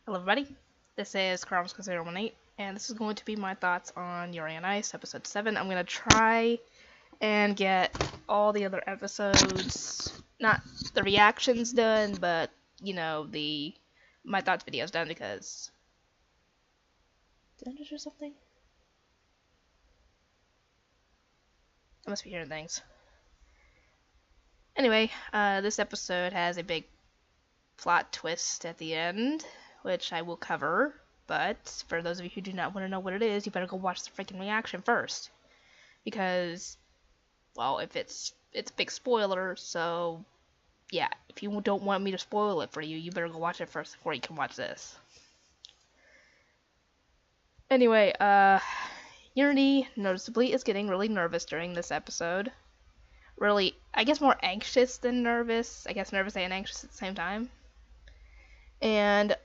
Hello everybody, this is Carlos018, and this is going to be my thoughts on Yuri on Ice, episode 7. I'm going to try and get all the other episodes, not the reactions done, but, you know, my thoughts videos done, because... Did I just do something? I must be hearing things. Anyway, this episode has a big plot twist at the end, which I will cover, but for those of you who do not want to know what it is, you better go watch the freaking reaction first. Because, well, if it's a big spoiler, so, yeah, if you don't want me to spoil it for you, you better go watch it first before you can watch this. Anyway, Yuri noticeably is getting really nervous during this episode. Really, I guess more anxious than nervous. I guess nervous and anxious at the same time. And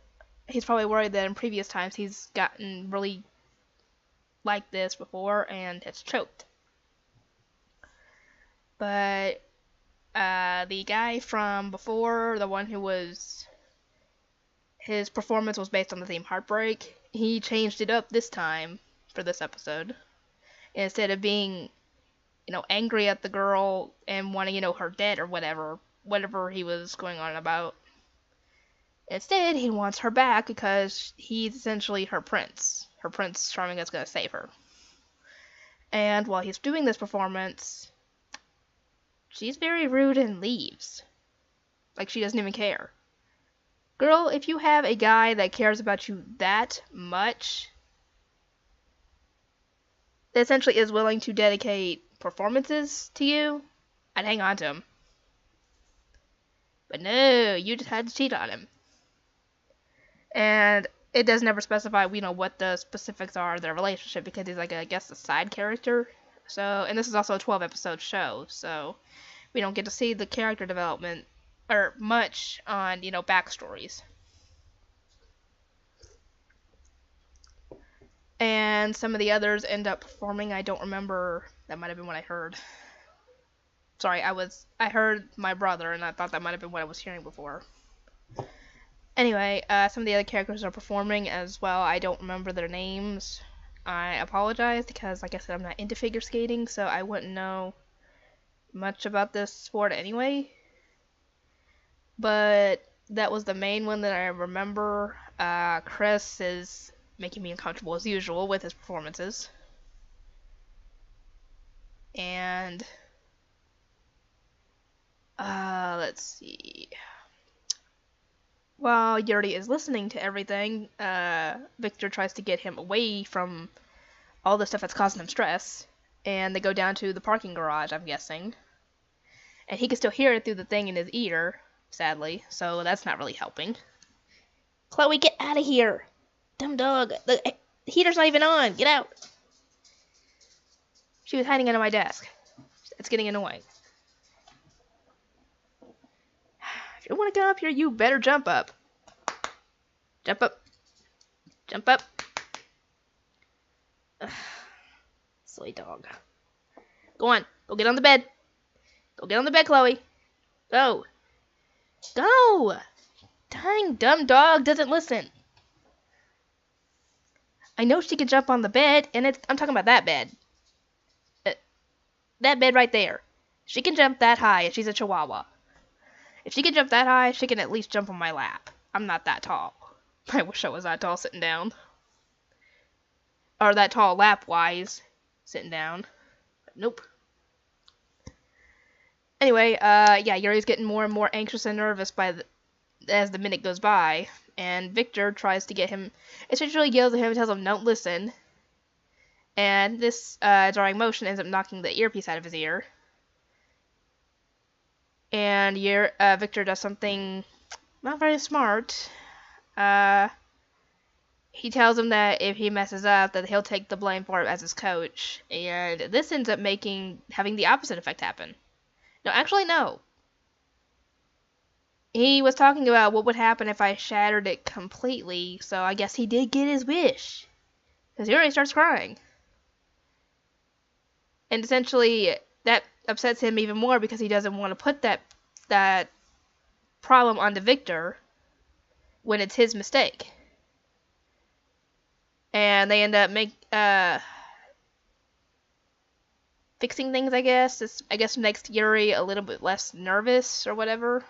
he's probably worried that in previous times he's gotten really like this before and has choked. But the guy from before, the one who was, his performance was based on the theme Heartbreak, he changed it up this time for this episode. Instead of being, you know, angry at the girl and wanting, you know, her dead or whatever he was going on about. Instead, he wants her back because he's essentially her Prince Charming that's going to save her. And while he's doing this performance, she's very rude and leaves. Like she doesn't even care. Girl, if you have a guy that cares about you that much, that essentially is willing to dedicate performances to you, I'd hang on to him. But no, you just had to cheat on him. And it does never specify, you know, what the specifics are of their relationship, because he's like, I guess, a side character. So, and this is also a 12-episode show, so we don't get to see the character development, or much on, you know, backstories. And some of the others end up performing. I don't remember. That might have been what I heard. Sorry, I heard my brother, and I thought that might have been what I was hearing before. Anyway, some of the other characters are performing as well. I don't remember their names. I apologize because, like I said, I'm not into figure skating, so I wouldn't know much about this sport anyway. But that was the main one that I remember. Chris is making me uncomfortable as usual with his performances. And, let's see. While Yuri is listening to everything, Victor tries to get him away from all the stuff that's causing him stress, and they go down to the parking garage, I'm guessing. And he can still hear it through the thing in his ear, sadly, so that's not really helping. Chloe, get out of here! Dumb dog, the heater's not even on, get out! She was hiding under my desk. It's getting annoying. If you want to come up here, you better jump up. Jump up. Jump up. Ugh. Silly dog. Go on. Go get on the bed. Go get on the bed, Chloe. Go. Go! Dang, dumb dog doesn't listen. I know she can jump on the bed, and I'm talking about that bed. That bed right there. She can jump that high, and she's a chihuahua. If she can jump that high, she can at least jump on my lap. I'm not that tall. I wish I was that tall sitting down. Or that tall lap-wise, sitting down. But nope. Anyway, yeah, Yuri's getting more and more anxious and nervous as the minute goes by. And Victor tries to get him, essentially yells at him and tells him, don't listen. And this drawing motion ends up knocking the earpiece out of his ear. And Victor does something not very smart. He tells him that if he messes up, that he'll take the blame for it as his coach. And this ends up having the opposite effect happen. No, actually, no. He was talking about what would happen if I shattered it completely, so I guess he did get his wish. Because he already starts crying. And essentially, that upsets him even more because he doesn't want to put that problem onto Victor when it's his mistake. and they end up fixing things, I guess. This, I guess, makes Yuri a little bit less nervous or whatever.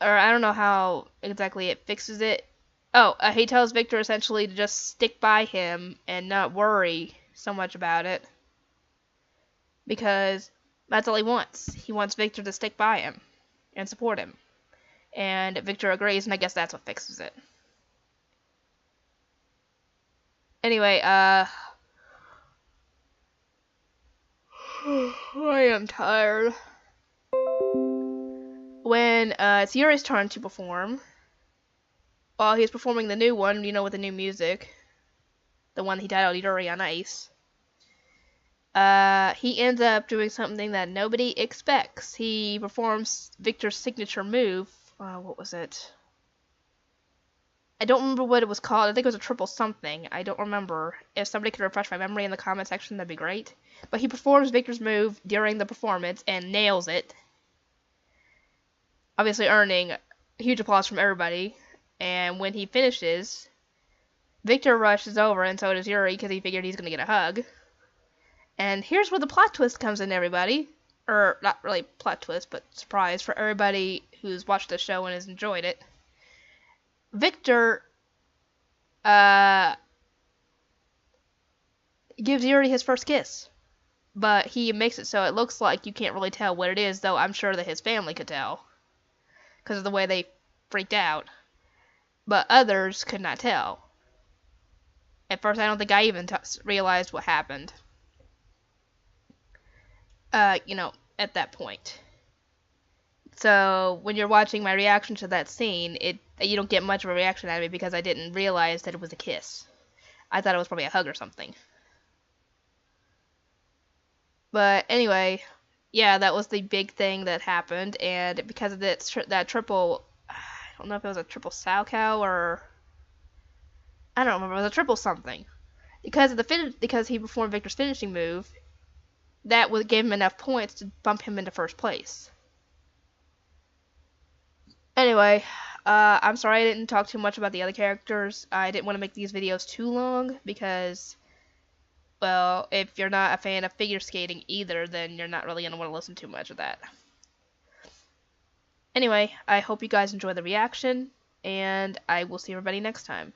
Or I don't know how exactly it fixes it. Oh, he tells Victor essentially to just stick by him and not worry so much about it. Because that's all he wants. He wants Victor to stick by him and support him. And Victor agrees, and I guess that's what fixes it. Anyway, I am tired. When it's Yuri's turn to perform, while he's performing the new one, with the new music, the one he titled Yuri on Ice, he ends up doing something that nobody expects. He performs Victor's signature move. What was it? I don't remember what it was called. I think it was a triple something. I don't remember. If somebody could refresh my memory in the comment section, that'd be great. But he performs Victor's move during the performance and nails it. Obviously earning huge applause from everybody. And when he finishes, Victor rushes over, and so does Yuri, because he figured he's going to get a hug. And here's where the plot twist comes in, everybody. Or, not really plot twist, but surprise for everybody who's watched the show and has enjoyed it. Victor gives Yuri his first kiss. But he makes it so it looks like you can't really tell what it is, though I'm sure that his family could tell. Because of the way they freaked out. But others could not tell. At first, I don't think I even realized what happened. At that point. So, when you're watching my reaction to that scene, you don't get much of a reaction out of it because I didn't realize that it was a kiss. I thought it was probably a hug or something. But anyway, yeah, that was the big thing that happened, and because of that triple, I don't know if it was a triple sow cow or I don't remember, it was a triple something. Because of because he performed Victor's finishing move, that gave him enough points to bump him into first place. Anyway, I'm sorry I didn't talk too much about the other characters. I didn't want to make these videos too long because, well, if you're not a fan of figure skating either, then you're not really going to want to listen too much of that. Anyway, I hope you guys enjoy the reaction, and I will see everybody next time.